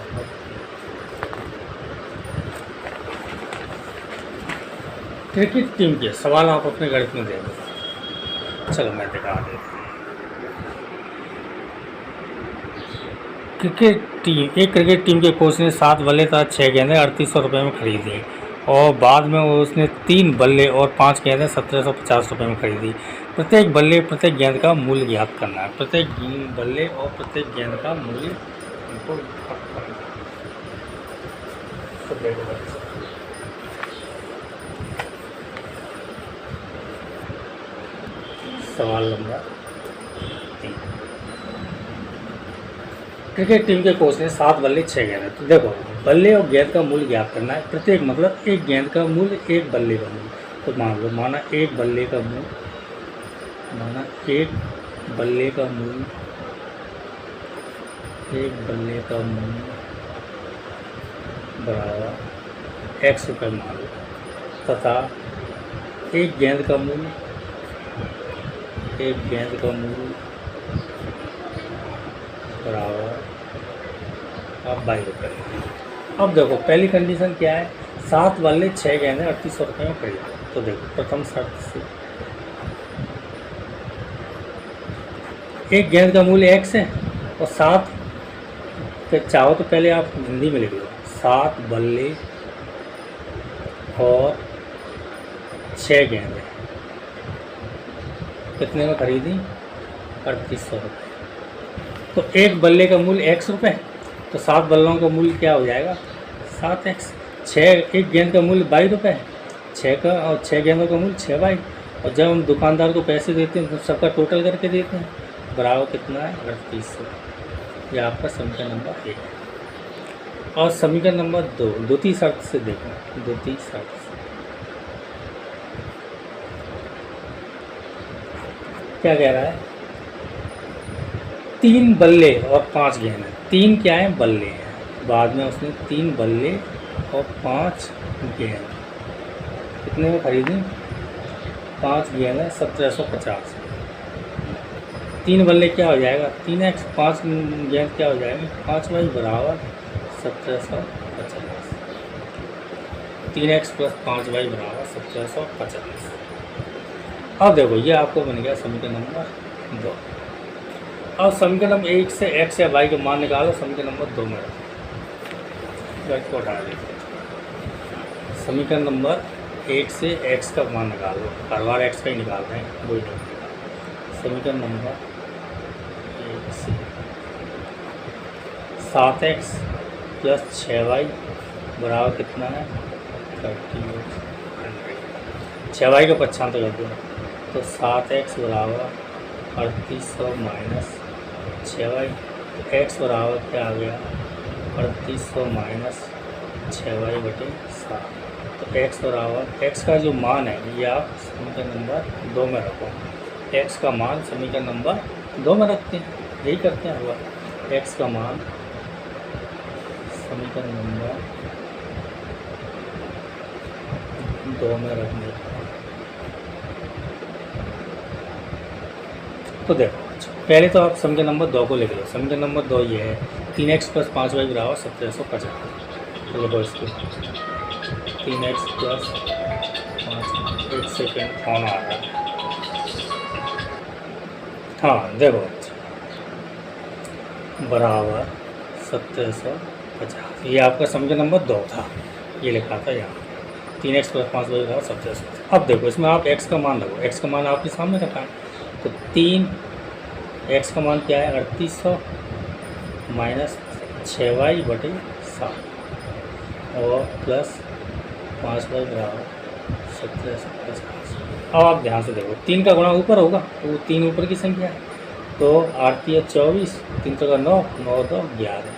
Speaker 1: क्रिकेट टीम के सवाल आप अपने गणित में दे दो। चलो मैं दिखा देता हूँ। एक क्रिकेट टीम के कोच ने 7 बल्ले तथा 6 गेंदें 3800 रुपये में खरीदी, और बाद में उसने 3 बल्ले और 5 गेंदें 1750 रुपये में खरीदी। प्रत्येक बल्ले प्रत्येक गेंद का मूल्य ज्ञात करना है। प्रत्येक बल्ले और प्रत्येक गेंद का मूल्य हमको ज्ञात करना है। सवाल नंबर 3। क्रिकेट टीम के कोच ने 7 बल्ले 6 गेंद। तो देखो, बल्ले और गेंद का मूल्य ज्ञात करना है। प्रत्येक मतलब एक गेंद का मूल्य, एक बल्ले का मूल्य। तो मान लो, माना एक बल्ले का मूल्य, बराबर x रुपये मान लो, तथा एक गेंद का मूल्य बराबर अब 22 रुपये। अब देखो, पहली कंडीशन क्या है, 7 बल्ले 6 गेंदें 3800 रुपये में पड़ी। तो देखो, प्रथम शर्त से एक गेंद का मूल्य x है और 7, चाहो तो पहले आप हिंदी में लिख लो, 7 बल्ले और 6 गेंदें कितने में खरीदी, 3800 रुपये। तो एक बल्ले का मूल्य x रुपये, तो 7 बल्लों का मूल्य क्या हो जाएगा, 7x। 6 एक गेंद का मूल्य 22 रुपये, 6 का और 6 गेंदों का मूल्य 6 22। और जब हम दुकानदार को पैसे देते हैं तो सबका टोटल करके देते हैं, बराबर कितना है, 3800। यह आपका समीकरण नंबर 1। और समीकरण नंबर 2, द्वितीय शर्त से देखो, द्वितीय शर्त से क्या कह रहा है, 3 बल्ले और 5 गेंद। 3 क्या है, बल्ले हैं, बाद में उसने 3 बल्ले और 5 गेंद कितने में खरीदी, 5 गेंद है 1750। 3 बल्ले क्या हो जाएगा, 3x, 5 गेंद क्या हो जाएगी, 5 बाई बराबर 1750। 3x प्लस 5 बाई बराबर 1750। अब देखो, ये आपको बन गया समीकरण नंबर 2। अब समीकरण नंबर 1 से x या y के मान निकालो, समीकरण नंबर 2 में को हटा देते। समीकरण नंबर 1 से x का मान निकालो, हर बार x का ही निकाल रहे हैं, वही नहीं। समीकरण नंबर 1 से 7x प्लस 6y बराबर कितना है, 38। 6y का पक्षांतर कर दो, तो 7x बराबर 3800 माइनस 6y। तो x बराबर क्या आ गया, 3800 माइनस 6y बटे 7। तो x बराबर, x का जो मान है ये आप समीकरण नंबर 2 में रखो। x का मान समीकरण नंबर 2 में रखते हैं, यही करते हैं हुआ। x का मान समीकरण नंबर 2 में रखने। तो देखो, पहले तो आप समीकरण नंबर 2 को लिख लो। समीकरण नंबर 2 ये है, 3x प्लस 5y बराबर 1750। लिखो इसको, 3x प्लस 5। 1 सेकेंड, फोन आ रहा है। हाँ देखो, बराबर 1750। ये आपका समीकरण नंबर 2 था, ये लिखा था यहाँ, 3x प्लस 5y बराबर 1750। अब देखो, इसमें आप x का मान रखो। x का मान आपके सामने रखा है, तो 3x का मान क्या है, 3800 माइनस 6y बटे 7 और प्लस 5y बराबर 1750। अब आप ध्यान से देखो, 3 का गुणा ऊपर होगा, तो वो 3 ऊपर की संख्या है, तो 8 या 24, 3 का 9, 9 2 11,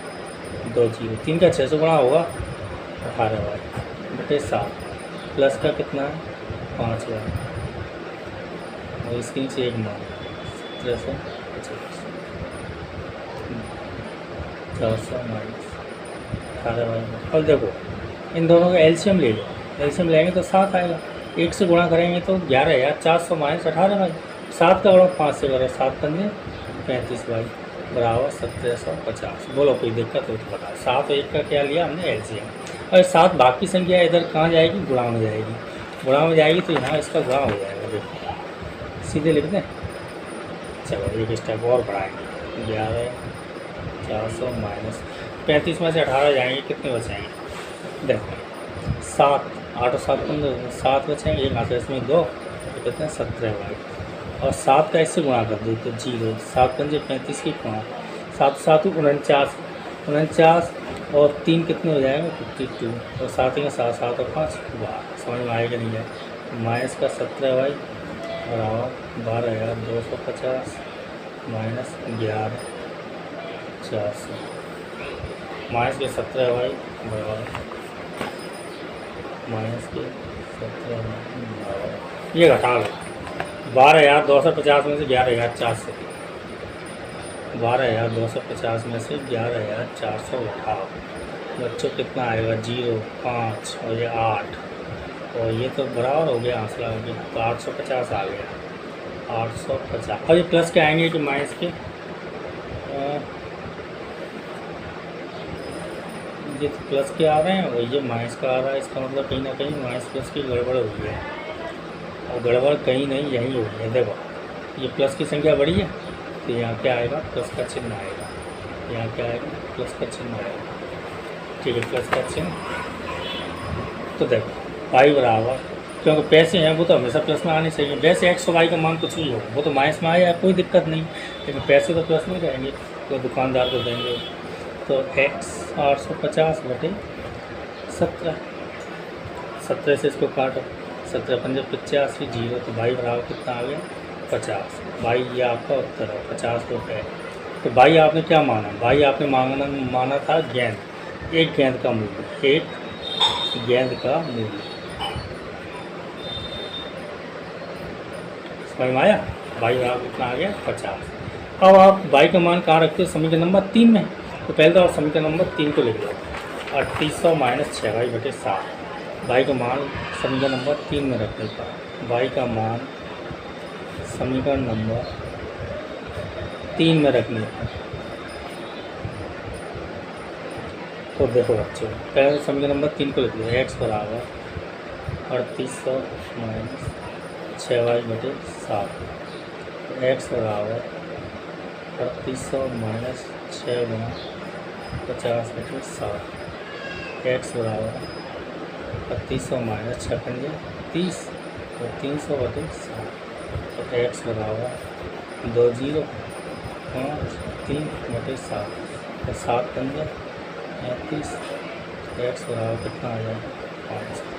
Speaker 1: 2 0। 3 का 600 गुणा होगा 18y बटे 7, प्लस का कितना है 5y, और इसके नीचे एक मान 1750, 400 माइनस 18y। अब देखो, इन दोनों का एलसीएम ले लो, एलसीएम लेंगे तो 7 आएगा, 1 से गुणा करेंगे तो 11,400 माइनस 18y। 7 का गुणा 5 से करो, 7 पंजे 35y बराबर 1750। बोलो कोई दिक्कत हो तो बता। 7 और 1 का क्या लिया हमने, एलसीएम। और 7 बाकी संख्या इधर कहाँ जाएगी, गुणा में जाएगी। गुणा में जाएगी तो यहाँ इसका गुणा हो जाएगा। देखो सीधे लिख दें, चलो एक स्टेप और बढ़ाएंगे, 11,400 माइनस 35 में से 18 जाएंगे, कितने बचाएंगे, देखो 7, 8 और 7 15, 7 बचेंगे, एक हाथ इसमें 2, तो कितने हैं 17y। और 7 का इससे गुणा कर दो तो 0, 7 पंजे 35 की 5, 7 7 49, 49 और 3 कितने हो जाएगा 52, और 7 का 7, 7 और 5 12। समझ में आएगा नहीं है, माइनस का 17y बराबर 12,250 माइनस 11,400 माइनस के 17 भाई बराबर माइनस के 17 बराबर ये घटा लो 12,250 में से 11,400 12,250 में से 11,400 घटाओ बच्चों कितना आएगा 0 5 और ये 8 और ये तो बराबर हो गया आंसर हो गया तो 850 आ गया 850 और ये प्लस के आएंगे कि माइनस के ये तो प्लस के आ रहे हैं और ये माइनस का आ रहा है इसका मतलब कहीं ना कहीं माइनस प्लस की गड़बड़ हुई है और गड़बड़ कहीं नहीं यहीं हुई है। देखो ये प्लस की संख्या बड़ी है तो यहाँ क्या आएगा प्लस का चिन्ह आएगा यहाँ क्या आएगा प्लस का चिन्ह आएगा ठीक है प्लस का चिन्ह। तो देखो वाई बराबर क्योंकि पैसे हैं वो तो हमेशा प्लस में आने चाहिए वैसे एक्स और वाई का मान कुछ भी हो वो तो माइनस में आया कोई दिक्कत नहीं लेकिन पैसे तो प्लस में रहेंगे तो दुकानदार को देंगे तो एक्स 850 बटे 17 से इसको काटो 17 पंजे 85 जीरो तो भाई बराबर कितना आ गया 50 भाई ये आपका उत्तर है 50 रुपये। तो भाई आपने क्या माना भाई आपने माना था गेंद एक गेंद का मूल्य समझ में आया भाई बराबर कितना आ गया 50। अब आप भाई का मान कहाँ रखते हो समीकरण नंबर 3 में तो पहले तो आप समीकरण नंबर 3 को लिख लो 3800 माइनस 6 भाई बटे 7 भाई का मान समीकरण नंबर 3 में रखने का भाई का मान समीकरण नंबर 3 में रखने का। तो देखो बच्चों पहले समीकरण नंबर 3 को लिख लो एक्स बराबर 3800 माइनस 6 भाई बटे 7 एक्स बराबर 3800 माइनस 6 गुना 50 बटे 7 एक्स बराबर 3800 माइनस 6 पंजे 30 और 300 बटे 7 तो एक्स बराबर 2 0 5 3 बटे 7 तो 7 पंजे 35 एक्स बराबर कितना आ जाएगा 5।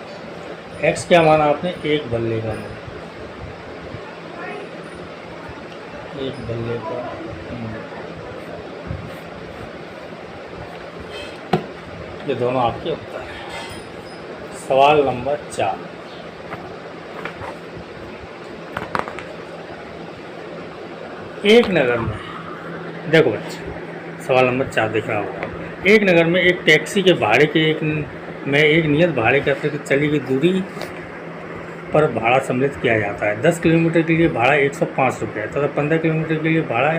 Speaker 1: एक्स क्या माना आपने एक बल्ले का मूल्य एक बल्ले का ये दोनों आपके उत्तर हैं। सवाल नंबर 4 एक नगर में देखो बच्चे सवाल नंबर 4 दिख रहा होगा एक नगर में एक टैक्सी के भाड़े के एक नियत भाड़े के अंतर्गत चली गई दूरी पर भाड़ा सम्मिलित किया जाता है 10 किलोमीटर के लिए भाड़ा 105 रुपये तथा 15 किलोमीटर के लिए भाड़ा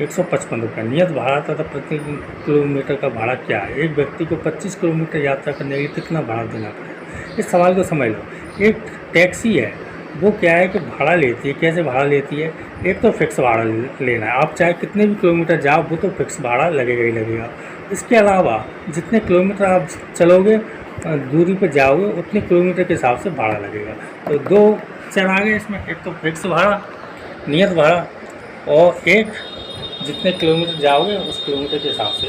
Speaker 1: 155 रुपये नियत भाड़ा तथा प्रति किलोमीटर का भाड़ा क्या है एक व्यक्ति को 25 किलोमीटर यात्रा करने के लिए कितना भाड़ा देना पड़ेगा। इस सवाल को समझ लो एक टैक्सी है वो क्या है कि भाड़ा लेती है कैसे भाड़ा लेती है एक तो फिक्स भाड़ा लेना है आप चाहे कितने भी किलोमीटर जाओ वो तो फिक्स भाड़ा लगेगा ही लगेगा। इसके अलावा जितने किलोमीटर आप चलोगे दूरी पर जाओगे उतने किलोमीटर के हिसाब से भाड़ा लगेगा। तो दो चर आ गए इसमें एक तो फिक्स भाड़ा नियत भाड़ा और एक जितने किलोमीटर जाओगे उस किलोमीटर के हिसाब से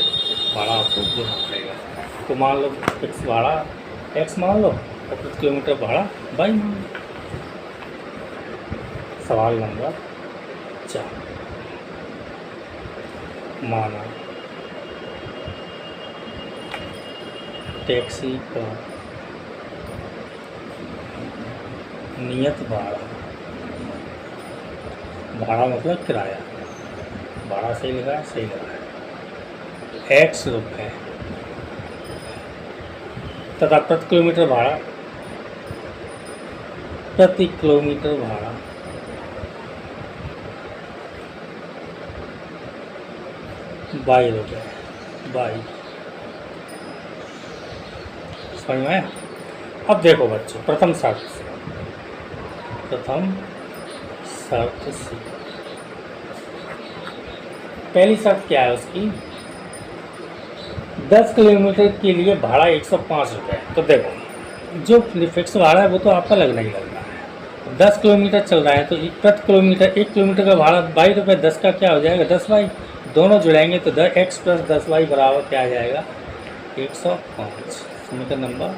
Speaker 1: भाड़ा आपको देना पड़ेगा। तो मान लो फिक्स भाड़ा एक्स मान लो और प्रति किलोमीटर भाड़ा वाई मान लो। सवाल नंबर 4 माना टैक्सी का नियत भाड़ा मतलब किराया भाड़ा सही लगा है एक्स रुपये तथा प्रति किलोमीटर भाड़ा 22 रुपये 22 समझ में आया। अब देखो बच्चों प्रथम शर्त से पहली शर्त क्या है उसकी 10 किलोमीटर के लिए भाड़ा 105 रुपये। तो देखो जो फिक्स भाड़ा है वो तो आपका लगना ही लगना है 10 किलोमीटर चल रहा है तो प्रति किलोमीटर 1 किलोमीटर का भाड़ा 22 रुपये 10 का क्या हो जाएगा 10 वाई दोनों जुड़ाएंगे तो एक्स प्लस 10 वाई बराबर क्या आ जाएगा 105। समीकरण नंबर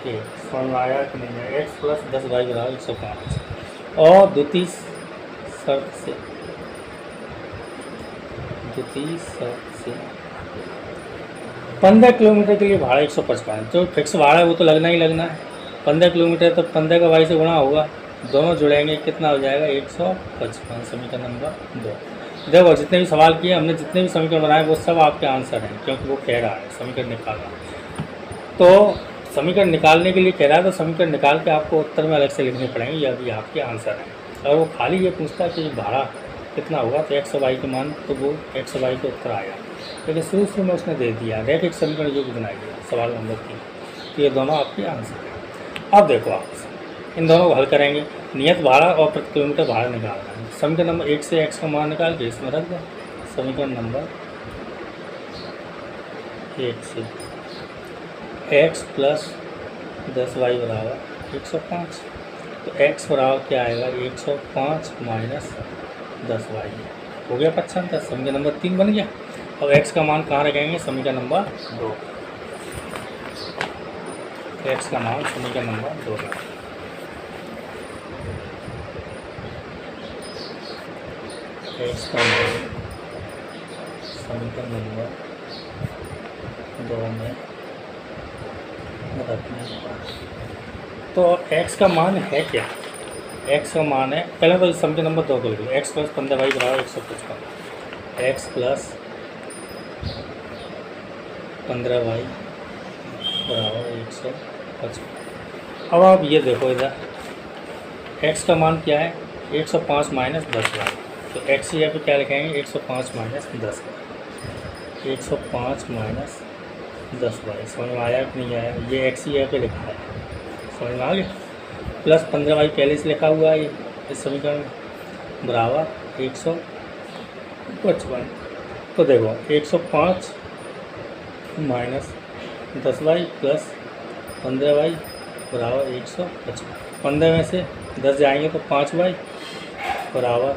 Speaker 1: 1 समझ में आया कि नहीं एक्स प्लस 10 वाई बराबर 105। और द्वितीय शर्त से 15 किलोमीटर के लिए भाड़ा 155, जो फिक्स भाड़ा है वो तो लगना ही लगना है। 15 किलोमीटर तो 15 का वाई से गुणा होगा, दोनों जुड़ेंगे कितना हो जाएगा 155। समीकरण नंबर 2। देखो जितने भी सवाल किए हमने, जितने भी समीकरण बनाए वो सब आपके आंसर हैं, क्योंकि वो कह रहा है समीकरण निकालना। तो समीकरण निकालने के लिए कह रहा है, तो समीकरण निकाल के आपको उत्तर में अलग से लिखने पड़ेंगे, यह भी आपके आंसर हैं। और वो खाली ये पूछता है कि भाड़ा कितना होगा, तो x और y के मान, तो वो x और y के उत्तर आएगा। लेकिन शुरू में उसने दे दिया रैखिक समीकरण जो भी बनाइए सवाल नंबर 3, तो ये दोनों आपके आंसर हैं। अब देखो आप इन दोनों को हल करेंगे, नियत भाड़ा और प्रति किलोमीटर भाड़ा निकालना है। समीकरण नंबर 1 से x का मान निकाल के इसमें रख दें। समीकरण नंबर 1 से x प्लस 10y बराबर 105, तो x बराबर क्या आएगा 105 माइनस 10y, हो गया 55। समीकरण नंबर 3 बन गया। अब x का मान कहाँ रखेंगे, समीकरण नंबर 2। x का मान समीकरण नंबर 2 में, x का मान समीकरण नंबर 2 में रखने का। तो x का मान है क्या, x का मान है, पहले तो समीकरण नंबर 2 को लिख लो, x प्लस 15y बराबर 155, x प्लस 15y बराबर 155। अब आप ये देखो इधर x का मान क्या है 105 माइनस 10y, तो x यहाँ पे क्या लिखेंगे 105 माइनस 10y, 105 माइनस 10y। समझ में आया कि नहीं आया, ये x यहाँ पे लिखा है, समझ में आ गया। प्लस 15y पहले से लिखा हुआ है इस समीकरण में, बराबर 155। तो देखो 105 माइनस 10y प्लस 15y बराबर 155। 15 में से 10 जाएंगे तो 5y बराबर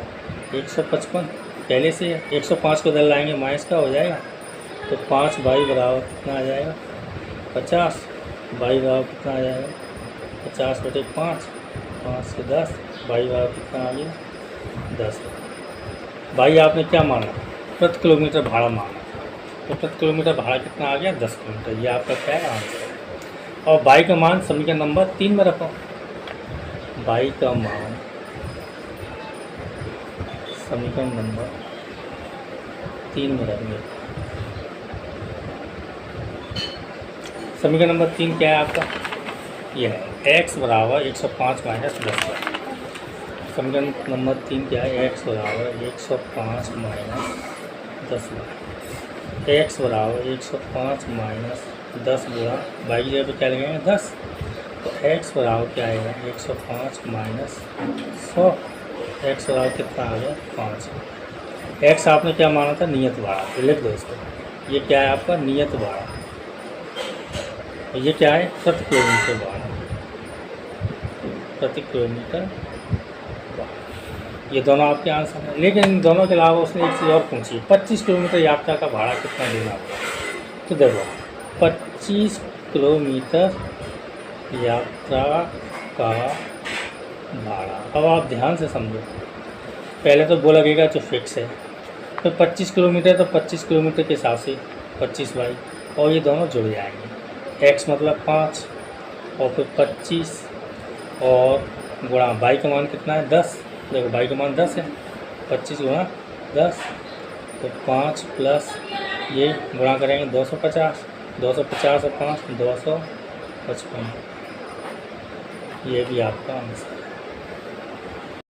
Speaker 1: 155। पहले से 105 को इधर लाएंगे माइनस का हो जाएगा, तो 5y बराबर कितना आ जाएगा 50। y बराबर कितना आ जाएगा 50/5, 5 से 10, y बराबर कितना आ गया 10। भाई आपने क्या माना, प्रति किलोमीटर भाड़ा माना, तो प्रति किलोमीटर भाड़ा कितना आ गया 10 किलोमीटर, ये आपका क्या है आंसर है। और y का मान समीकरण नंबर 3 में रखो, y का मान समीकरण नंबर 3 में रखेंगे। समीकरण नंबर 3 क्या है आपका, यह है x बराबर 105 माइनस 10y। समीकरण नंबर 3 क्या है, x बराबर 105 माइनस 10y, x बराबर 105 माइनस 10 गुणा y की जगह पे क्या लगेंगे 10, तो x बराबर क्या आएगा 105 माइनस 100, x बराबर कितना आ गया 5। x आपने क्या माना था नियत भाड़ा, तो लिख दो इसको, ये क्या है आपका नियत भाड़ा, ये क्या है प्रति किलोमीटर भाड़ा, प्रति किलोमीटर भाड़ा। ये दोनों आपके आंसर हैं। लेकिन इन दोनों के अलावा उसने एक चीज़ और पूछी, 25 किलोमीटर यात्रा का भाड़ा कितना देना होगा। तो देखो 25 किलोमीटर यात्रा का भाड़ा, अब आप ध्यान से समझो, पहले तो वो लगेगा जो फिक्स है, तो 25 किलोमीटर, तो 25 किलोमीटर के हिसाब से 25y, और ये दोनों जुड़ जाएंगे, x मतलब 5 और फिर 25 और गुणा y का मान कितना है 10। देखो y का मान 10 है, 25 गुणा 10, तो 5 प्लस ये गुणा करेंगे 250, 250 और 5 255, ये भी आपका आंसर है।